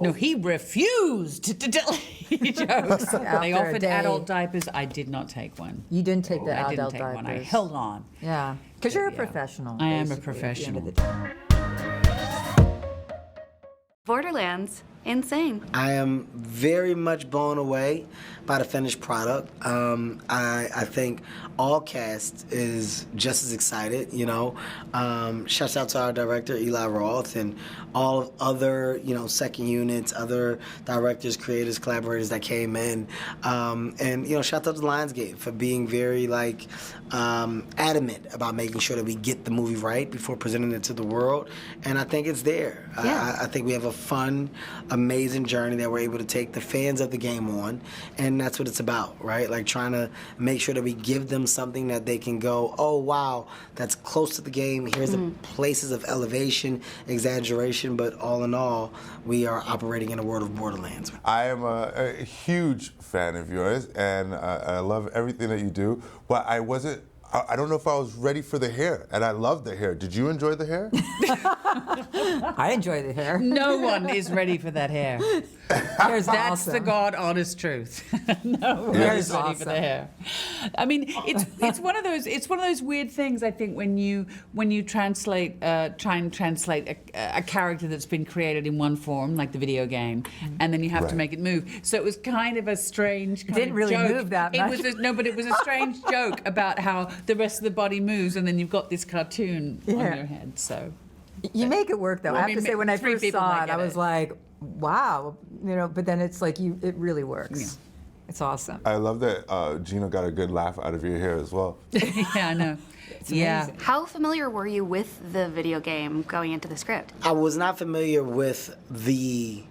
No, he refused to delay jokes. They offered adult diapers. I did not take one. You didn't take the adult didn't take diapers. one. I held on. Yeah, because you're a professional. I am a professional. Borderlands, insane. I am very much blown away by the finished product. I think all cast is just as excited, you know. Shouts out to our director, Eli Roth, and all other, you know, second units, other directors, creators, collaborators that came in. And, you know, shout out to Lionsgate for being very, like, adamant about making sure that we get the movie right before presenting it to the world. And I think it's there. Yeah. I think we have a fun, amazing journey that we're able to take the fans of the game on, and that's what it's about, right? Like trying to make sure that we give them something that they can go, oh wow, that's close to the game. Here's the places of elevation, exaggeration, but all in all, we are operating in a world of Borderlands. I am a huge fan of yours, and I love everything that you do, but I don't know if I was ready for the hair, and I love the hair. Did you enjoy the hair? I enjoy the hair. No one is ready for that hair. That's awesome. the God honest truth. No one is ready for the hair. I mean, it's one of those weird things. I think when you translate, try and translate a character that's been created in one form, like the video game, and then you have to make it move. So it was kind of a strange kind Didn't of really joke. move that much. But it was a strange joke about how the rest of the body moves, and then you've got this cartoon on your head. So you make it work, though. Well, I have to say, when I three first people saw might it, get I was it. like, wow, you know. But then it's like it really works. Yeah. It's awesome. I love that Gina got a good laugh out of your hair as well. Yeah, I know. Yeah. How familiar were you with the video game going into the script? I was not familiar with the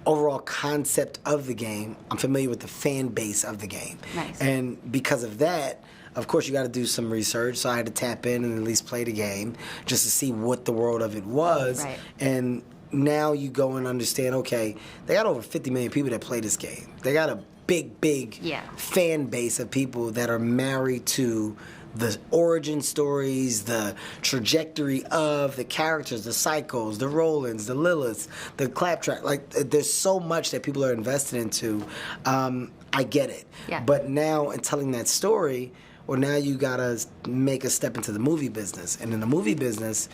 overall concept of the game. I'm familiar with the fan base of the game. Nice. And because of that, of course, you got to do some research, so I had to tap in and at least play the game just to see what the world of it was. Right. And now you go and understand, okay, they got over 50 million people that play this game. They got a big fan base of people that are married to the origin stories, the trajectory of the characters, the Psychos, the Rolands, the Liliths, the Claptrap. Like, there's so much that people are invested into. I get it. Yeah. But now, in telling that story, well, now you gotta make a step into the movie business. And in the movie business,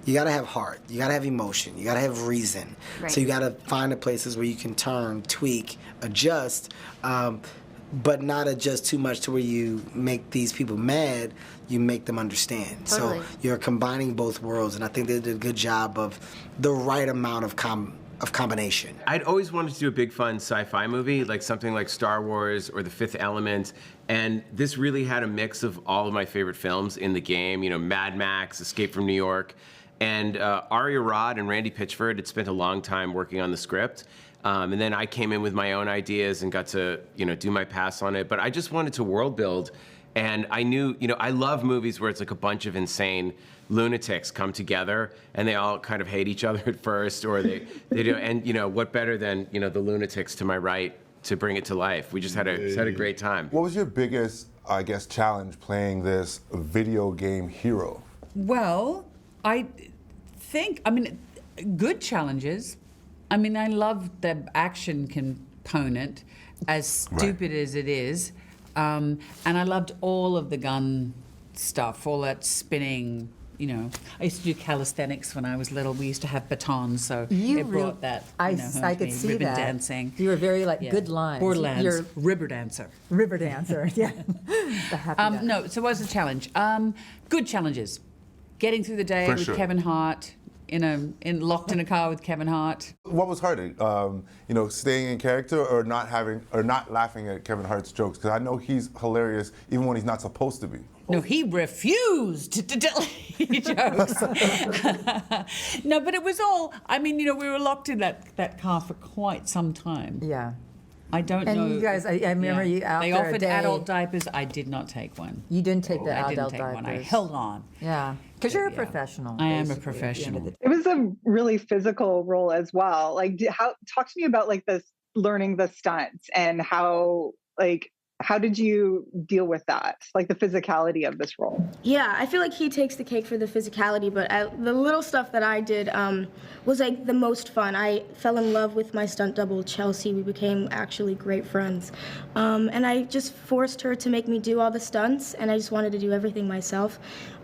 you gotta have heart, you gotta have emotion, you gotta have reason. Right. So you gotta find the places where you can turn, tweak, adjust, but not adjust too much to where you make these people mad, you make them understand. Totally. So you're combining both worlds, and I think they did a good job of the right amount of combination. I'd always wanted to do a big fun sci-fi movie, like something like Star Wars or The Fifth Element, and this really had a mix of all of my favorite films in the game, you know, Mad Max, Escape from New York, and Ariana Greenblatt and Randy Pitchford had spent a long time working on the script, and then I came in with my own ideas and got to, you know, do my pass on it, but I just wanted to world build, and I knew, you know, I love movies where it's like a bunch of insane lunatics come together and they all kind of hate each other at first, or they do, and you know, what better than, you know, the lunatics to my right to bring it to life. We just had a great time. What was your biggest, I guess, challenge playing this video game hero? Well, I think, I mean, good challenges. I mean, I love the action component, as stupid as it is. And I loved all of the gun stuff, all that spinning. You know, I used to do calisthenics when I was little. We used to have batons, so it brought that. I home to could me. see ribbon that. dancing. You were very good lines. Borderlands. You're river dancer. river dancer. Yeah. The happy dance. No, so what was the challenge? Good challenges. Getting through the day For with sure. Kevin Hart, locked in a car with Kevin Hart. What was harder, you know, staying in character or not laughing at Kevin Hart's jokes? Because I know he's hilarious even when he's not supposed to be. No, he refused to delay jokes. No, but it was all, I mean, you know, we were locked in that car for quite some time. Yeah. I don't know. And you guys, I remember you after They a offered day. adult diapers. I did not take one. You didn't take the I adult didn't take one. I diapers. held on. Yeah. Because you're a Yeah. professional. I am a basically, at the end of professional. the day. It was a really physical role as well. Like, talk to me about like this learning the stunts and how like How did you deal with that, like the physicality of this role? Yeah, I feel like he takes the cake for the physicality, but the little stuff that I did was like the most fun. I fell in love with my stunt double, Chelsea. We became actually great friends. And I just forced her to make me do all the stunts, and I just wanted to do everything myself.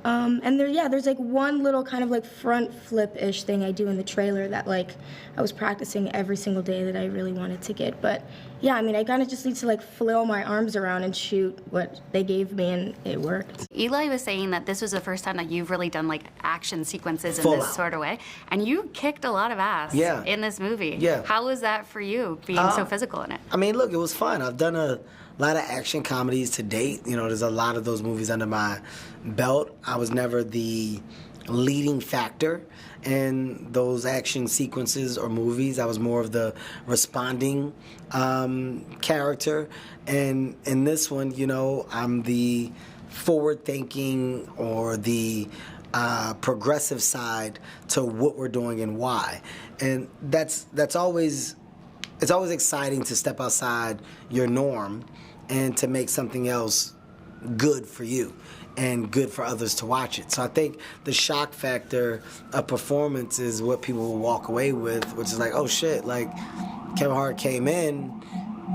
And there's like one little kind of like front flip-ish thing I do in the trailer that like I was practicing every single day that I really wanted to get. But yeah, I mean, I kind of just need to like flail my arms around and shoot what they gave me, and it worked. Eli was saying that this was the first time that you've really done like action sequences in Full this out. sort of way, and you kicked a lot of ass in this movie. Yeah. How was that for you, being so physical in it? I mean, look, it was fun. I've done a lot of action comedies to date. You know, there's a lot of those movies under my belt. I was never the leading factor in those action sequences or movies. I was more of the responding character. And in this one, you know, I'm the forward-thinking or the progressive side to what we're doing and why. And that's always, it's always exciting to step outside your norm and to make something else good for you and good for others to watch it. So I think the shock factor of performance is what people will walk away with, which is like, oh shit, like Kevin Hart came in,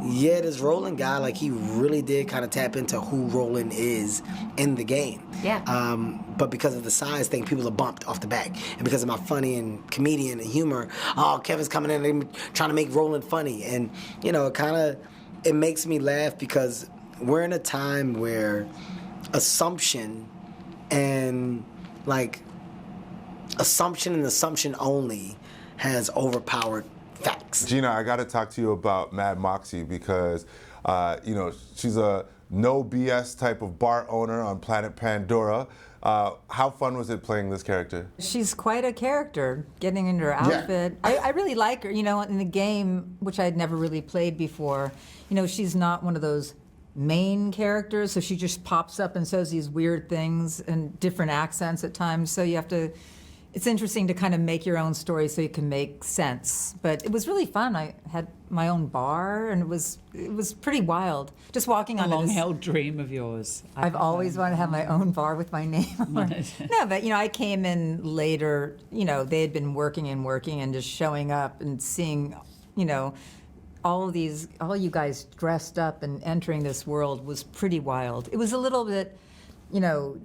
this Roland guy, like he really did kind of tap into who Roland is in the game. Yeah. But because of the size thing, people are bumped off the back. And because of my funny and comedian and humor, oh, Kevin's coming in and trying to make Roland funny. And, you know, it makes me laugh because we're in a time where assumption and assumption only has overpowered facts. Gina, I got to talk to you about Mad Moxy because, you know, she's a no BS type of bar owner on planet Pandora. How fun was it playing this character? She's quite a character, getting into her outfit. I really like her, you know, in the game, which I'd never really played before. You know, she's not one of those main characters, so she just pops up and says these weird things and different accents at times, so you have to, it's interesting to kind of make your own story so you can make sense. But it was really fun. I had my own bar, and it was pretty wild. Just walking A on long-held dream of yours. I've always wanted to have my own bar with my name on it. No, but, you know, I came in later, you know, they had been working and just showing up and seeing, you know, all you guys dressed up and entering this world was pretty wild. It was a little bit, you know,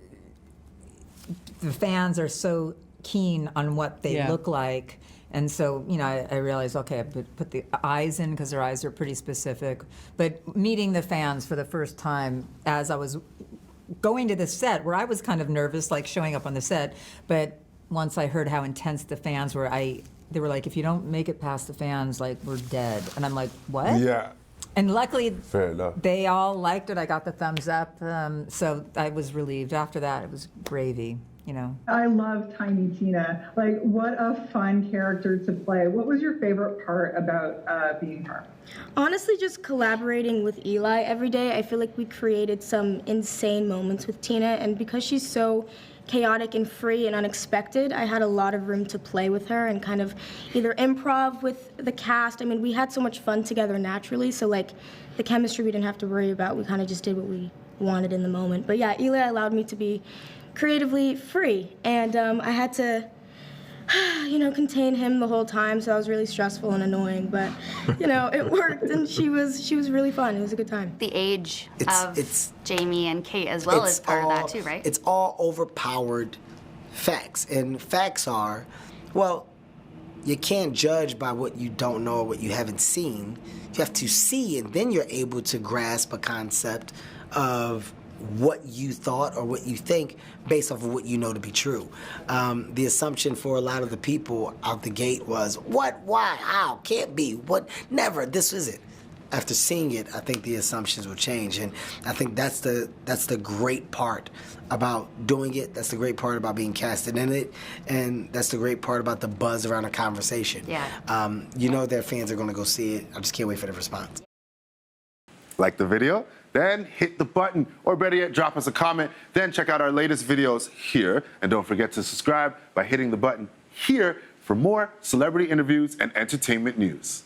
the fans are so keen on what they look like. And so, you know, I realized, okay, I put the eyes in because their eyes are pretty specific. But meeting the fans for the first time as I was going to the set, where I was kind of nervous, like showing up on the set, but once I heard how intense the fans were, they were like, if you don't make it past the fans, like, we're dead. And I'm like, what? Yeah. And luckily, Fair enough. they all liked it. I got the thumbs up. So I was relieved. After that, it was gravy, you know. I love Tiny Tina. Like, what a fun character to play. What was your favorite part about being her? Honestly, just collaborating with Eli every day. I feel like we created some insane moments with Tina, and because she's so chaotic and free and unexpected, I had a lot of room to play with her and kind of either improv with the cast. I mean, we had so much fun together naturally, so like the chemistry we didn't have to worry about. We kind of just did what we wanted in the moment. But yeah, Eli allowed me to be creatively free, and I had to, you know, contain him the whole time, so that was really stressful and annoying, but, you know, it worked, and she was really fun. It was a good time. The age of Jamie and Cate as well is part of that too, right? It's all overpowered facts. And facts are, well, you can't judge by what you don't know or what you haven't seen. You have to see, and then you're able to grasp a concept of what you thought or what you think based off of what you know to be true. The assumption for a lot of the people out the gate was, what, why, how, can't be, what, never, this is it. After seeing it, I think the assumptions will change, and I think that's the great part about doing it. That's the great part about being casted in it, and that's the great part about the buzz around a conversation. Yeah. You know their fans are going to go see it. I just can't wait for the response. Like the video? Then hit the button, or better yet, drop us a comment. Then check out our latest videos here, and don't forget to subscribe by hitting the button here for more celebrity interviews and entertainment news.